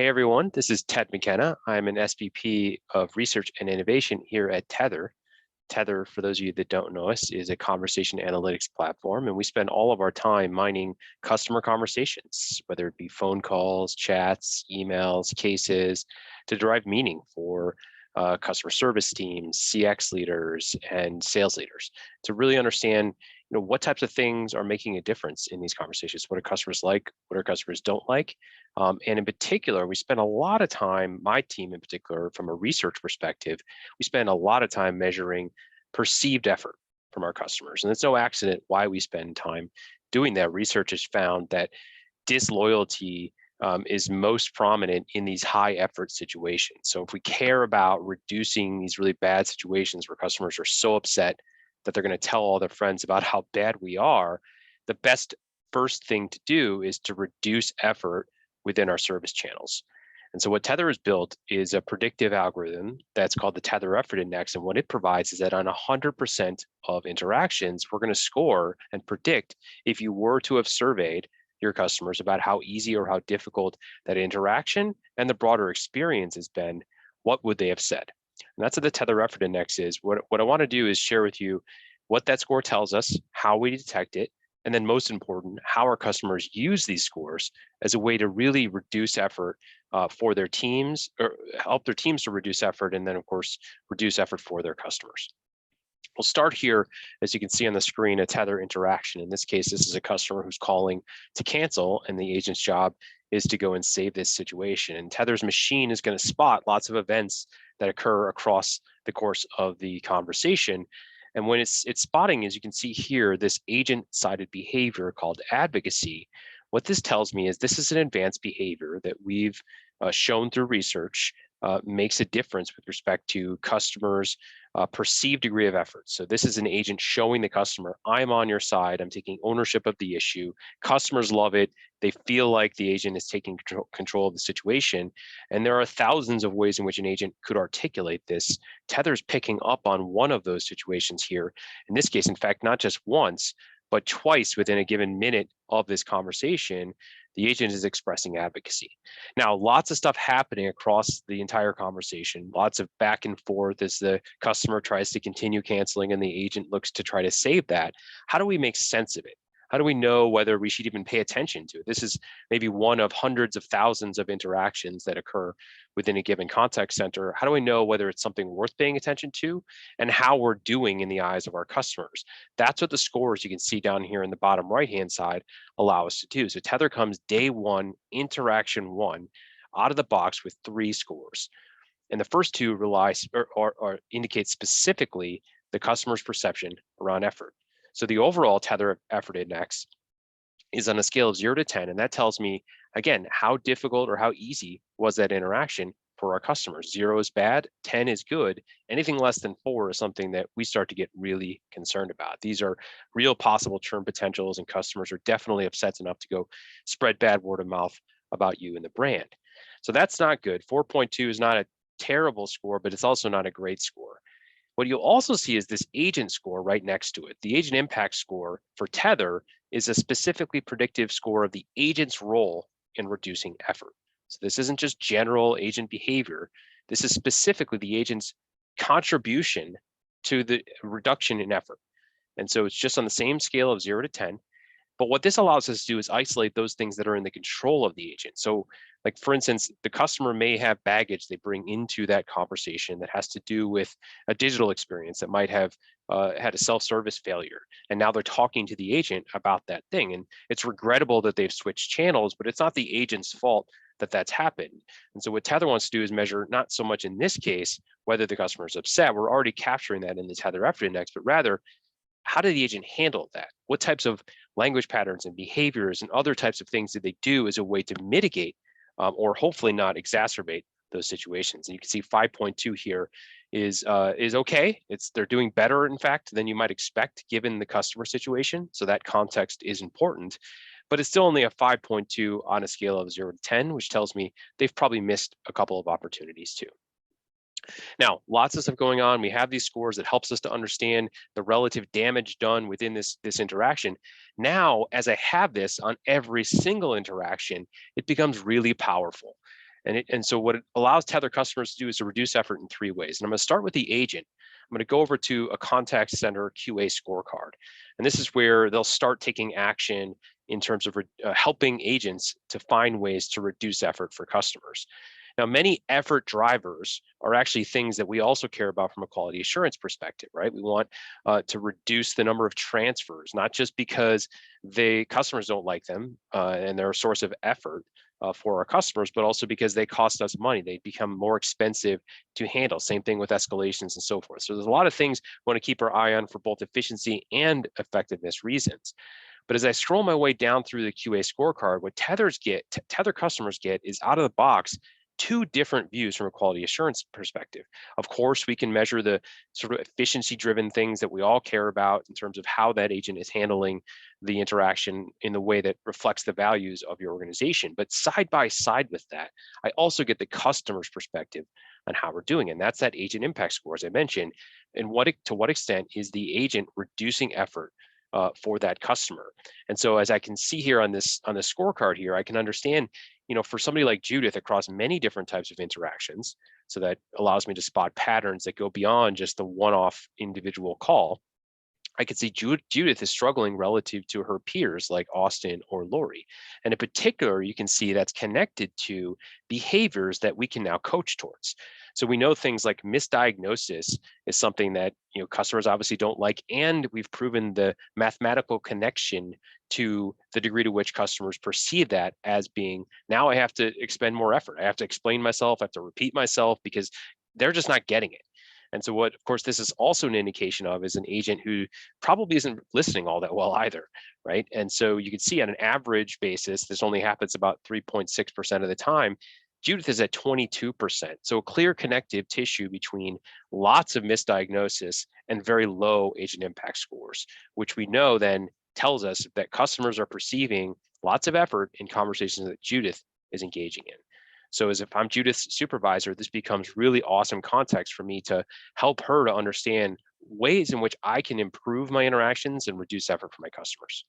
Hey everyone, this is Ted McKenna. I'm an SVP of Research and Innovation here at Tethr. Tethr, for those of you that don't know us, is a conversation analytics platform, and we spend all of our time mining customer conversations, whether it be phone calls, chats, emails, cases, to derive meaning for customer service teams, CX leaders, and sales leaders to really understand what types of things are making a difference in these conversations. What do customers like? What do customers don't like? And in particular, we spend a lot of time, my team in particular, from a research perspective, we spend a lot of time measuring perceived effort from our customers. And it's no accident why we spend time doing that. Research has found that disloyalty is most prominent in these high effort situations. So if we care about reducing these really bad situations where customers are so upset that they're going to tell all their friends about how bad we are, the best first thing to do is to reduce effort within our service channels. And so what Tethr has built is a predictive algorithm that's called the Tethr Effort Index. And what it provides is that on 100% of interactions, we're going to score and predict if you were to have surveyed your customers about how easy or how difficult that interaction and the broader experience has been, what would they have said? And that's what the Tethr Effort Index is. What I want to do is share with you what that score tells us, how we detect it, and then most important, how our customers use these scores as a way to really reduce effort for their teams, or help their teams to reduce effort, and then of course, reduce effort for their customers. We'll start here, as you can see on the screen, a Tethr interaction. In this case, this is a customer who's calling to cancel, and the agent's job is to go and save this situation. And Tethr's machine is going to spot lots of events that occur across the course of the conversation. And when it's spotting, as you can see here, this agent-sided behavior called advocacy, what this tells me is this is an advanced behavior that we've shown through research makes a difference with respect to customers' perceived degree of effort. So this is an agent showing the customer, I'm on your side, I'm taking ownership of the issue. Customers love it. They feel like the agent is taking control of the situation. And there are thousands of ways in which an agent could articulate this. Tethr's picking up on one of those situations here. In this case, in fact, not just once, but twice within a given minute of this conversation, the agent is expressing advocacy. Now, lots of stuff happening across the entire conversation, lots of back and forth as the customer tries to continue canceling and the agent looks to try to save that. How do we make sense of it? How do we know whether we should even pay attention to it? This is maybe one of hundreds of thousands of interactions that occur within a given contact center. How do we know whether it's something worth paying attention to and how we're doing in the eyes of our customers? That's what the scores you can see down here in the bottom right-hand side allow us to do. So Tethr comes day one, interaction one, out of the box with 3 scores. And the first 2 rely or indicate specifically the customer's perception around effort. So the overall Tethr Effort Index is on a scale of 0 to 10, and that tells me, again, how difficult or how easy was that interaction for our customers. 0 is bad, 10 is good. Anything less than 4 is something that we start to get really concerned about. These are real possible churn potentials, and customers are definitely upset enough to go spread bad word of mouth about you and the brand. So that's not good. 4.2 is not a terrible score, but it's also not a great score. What you'll also see is this agent score right next to it. The agent impact score for Tethr is a specifically predictive score of the agent's role in reducing effort. So this isn't just general agent behavior. This is specifically the agent's contribution to the reduction in effort. And so it's just on the same scale of 0 to 10. But what this allows us to do is isolate those things that are in the control of the agent. So like, for instance, the customer may have baggage they bring into that conversation that has to do with a digital experience that might have had a self-service failure. And now they're talking to the agent about that thing. And it's regrettable that they've switched channels, but it's not the agent's fault that that's happened. And so what Tethr wants to do is measure, not so much in this case, whether the customer is upset. We're already capturing that in the Tethr Effort Index, but rather, how did the agent handle that? What types of language patterns and behaviors and other types of things did they do as a way to mitigate or hopefully not exacerbate those situations? And you can see 5.2 here is okay. They're doing better, in fact, than you might expect given the customer situation. So that context is important, but it's still only a 5.2 on a scale of 0 to 10, which tells me they've probably missed a couple of opportunities too. Now, lots of stuff going on. We have these scores that helps us to understand the relative damage done within this interaction. Now, as I have this on every single interaction, it becomes really powerful. And so what it allows Tether customers to do is to reduce effort in 3 ways. And I'm going to start with the agent. I'm going to go over to a contact center QA scorecard. And this is where they'll start taking action in terms of helping agents to find ways to reduce effort for customers. Now, many effort drivers are actually things that we also care about from a quality assurance perspective, right? We want to reduce the number of transfers, not just because the customers don't like them and they're a source of effort for our customers, but also because they cost us money. They become more expensive to handle. Same thing with escalations and so forth. So there's a lot of things we want to keep our eye on for both efficiency and effectiveness reasons. But as I scroll my way down through the QA scorecard, what Tether customers get is out of the box 2 different views from a quality assurance perspective. Of course, we can measure the sort of efficiency driven things that we all care about in terms of how that agent is handling the interaction in the way that reflects the values of your organization. But side by side with that, I also get the customer's perspective on how we're doing. And that's that agent impact score, as I mentioned, and to what extent is the agent reducing effort for that customer. And so as I can see here on the scorecard here, I can understand, for somebody like Judith across many different types of interactions, so that allows me to spot patterns that go beyond just the one-off individual call. I could see Judith is struggling relative to her peers like Austin or Lori. And in particular, you can see that's connected to behaviors that we can now coach towards. So we know things like misdiagnosis is something that customers obviously don't like, and we've proven the mathematical connection to the degree to which customers perceive that as being, now I have to expend more effort. I have to explain myself, I have to repeat myself because they're just not getting it. And so what, of course, this is also an indication of is an agent who probably isn't listening all that well either, right? And so you can see on an average basis, this only happens about 3.6% of the time. Judith is at 22%. So a clear connective tissue between lots of misdiagnosis and very low agent impact scores, which we know then tells us that customers are perceiving lots of effort in conversations that Judith is engaging in. So as if I'm Judith's supervisor, this becomes really awesome context for me to help her to understand ways in which I can improve my interactions and reduce effort for my customers.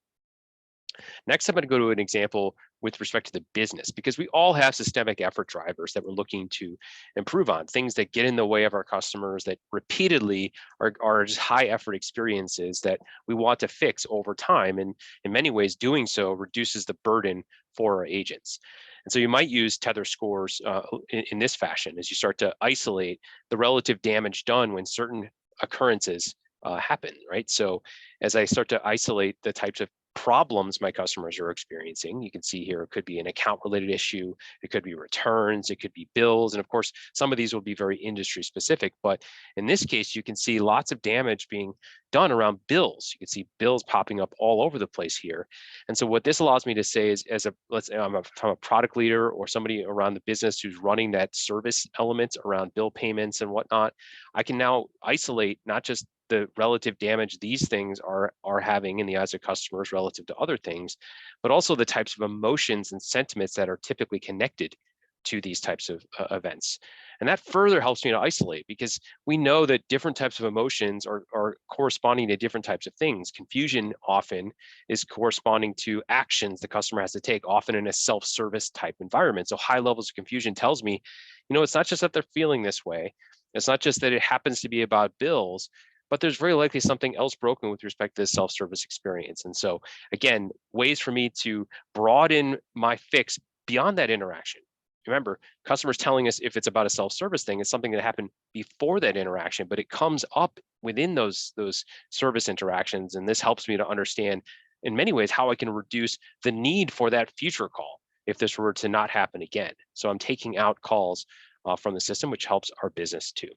Next, I'm going to go to an example with respect to the business, because we all have systemic effort drivers that we're looking to improve on, things that get in the way of our customers that repeatedly are just high effort experiences that we want to fix over time. And in many ways, doing so reduces the burden for our agents. And so you might use Tether scores in this fashion as you start to isolate the relative damage done when certain occurrences happen, right? So as I start to isolate the types of problems my customers are experiencing, you can see here, it could be an account related issue, it could be returns, it could be bills. And of course, some of these will be very industry specific, but in this case, you can see lots of damage being done around bills. You can see bills popping up all over the place here. And so what this allows me to say is, let's say I'm a product leader or somebody around the business who's running that service element around bill payments and whatnot, I can now isolate not just the relative damage these things are having in the eyes of customers relative to other things, but also the types of emotions and sentiments that are typically connected to these types of events. And that further helps me to isolate, because we know that different types of emotions are corresponding to different types of things. Confusion often is corresponding to actions the customer has to take, often in a self-service type environment. So high levels of confusion tells me, it's not just that they're feeling this way. It's not just that it happens to be about bills, but there's very likely something else broken with respect to this self-service experience. And so again, ways for me to broaden my fix beyond that interaction. Remember, customers telling us if it's about a self-service thing, it's something that happened before that interaction, but it comes up within those service interactions. And this helps me to understand in many ways how I can reduce the need for that future call if this were to not happen again. So I'm taking out calls from the system, which helps our business too.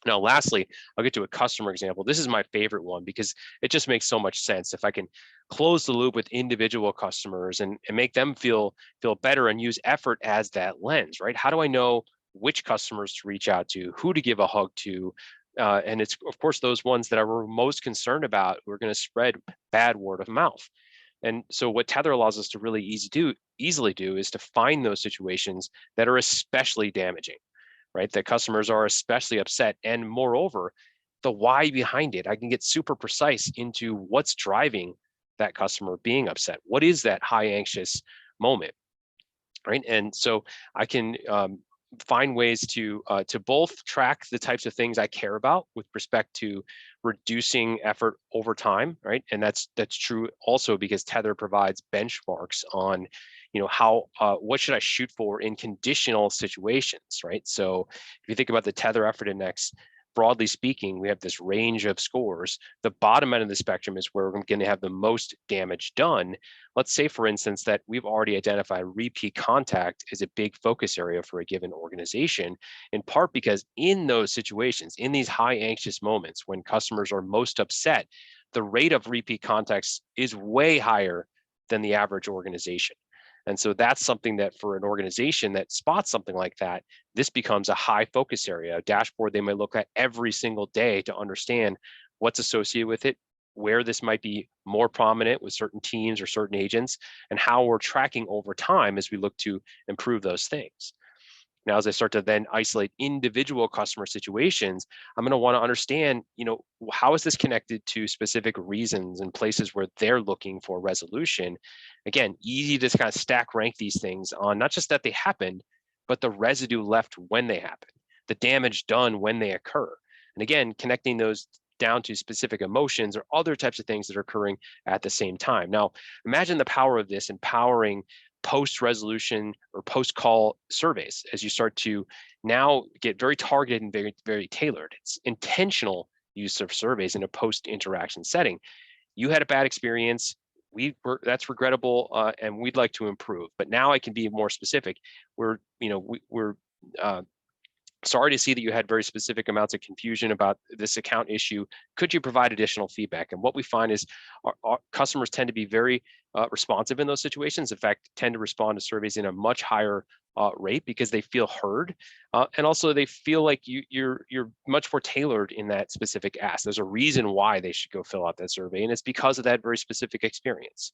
Now, lastly, I'll get to a customer example. This is my favorite one because it just makes so much sense. If I can close the loop with individual customers and make them feel better and use effort as that lens, right? How do I know which customers to reach out to, who to give a hug to? And it's, of course, those ones that we're most concerned about, we're going to spread bad word of mouth. And so what Tether allows us to really easily do is to find those situations that are especially damaging, right? That customers are especially upset. And moreover, the why behind it, I can get super precise into what's driving that customer being upset. What is that high anxious moment? right? And so I can find ways to both track the types of things I care about with respect to reducing effort over time, right? And that's true also because Tether provides benchmarks on, how what should I shoot for in conditional situations, right? So if you think about the Tether effort index, broadly speaking, we have this range of scores. The bottom end of the spectrum is where we're going to have the most damage done. Let's say, for instance, that we've already identified repeat contact as a big focus area for a given organization, in part because in those situations, in these high anxious moments when customers are most upset, the rate of repeat contacts is way higher than the average organization. And so that's something that for an organization that spots something like that, this becomes a high focus area, a dashboard they might look at every single day to understand what's associated with it, where this might be more prominent with certain teams or certain agents, and how we're tracking over time as we look to improve those things. Now, as I start to then isolate individual customer situations, I'm going to want to understand, how is this connected to specific reasons and places where they're looking for resolution? Again, easy to kind of stack rank these things on not just that they happened, but the residue left when they happen, the damage done when they occur. And again, connecting those down to specific emotions or other types of things that are occurring at the same time. Now, imagine the power of this empowering post-resolution or post-call surveys as you start to now get very targeted and very, very tailored. It's intentional use of surveys in a post-interaction setting. You had a bad experience. That's regrettable, and we'd like to improve. But now I can be more specific. We're sorry to see that you had very specific amounts of confusion about this account issue. Could you provide additional feedback? And what we find is our customers tend to be very responsive in those situations. In fact, tend to respond to surveys in a much higher rate because they feel heard, and also they feel like you're much more tailored in that specific ask. There's a reason why they should go fill out that survey, and it's because of that very specific experience.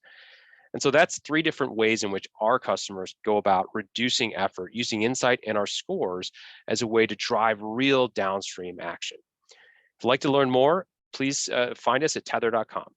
And so that's 3 different ways in which our customers go about reducing effort, using insight and our scores as a way to drive real downstream action. If you'd like to learn more, please find us at tethr.com.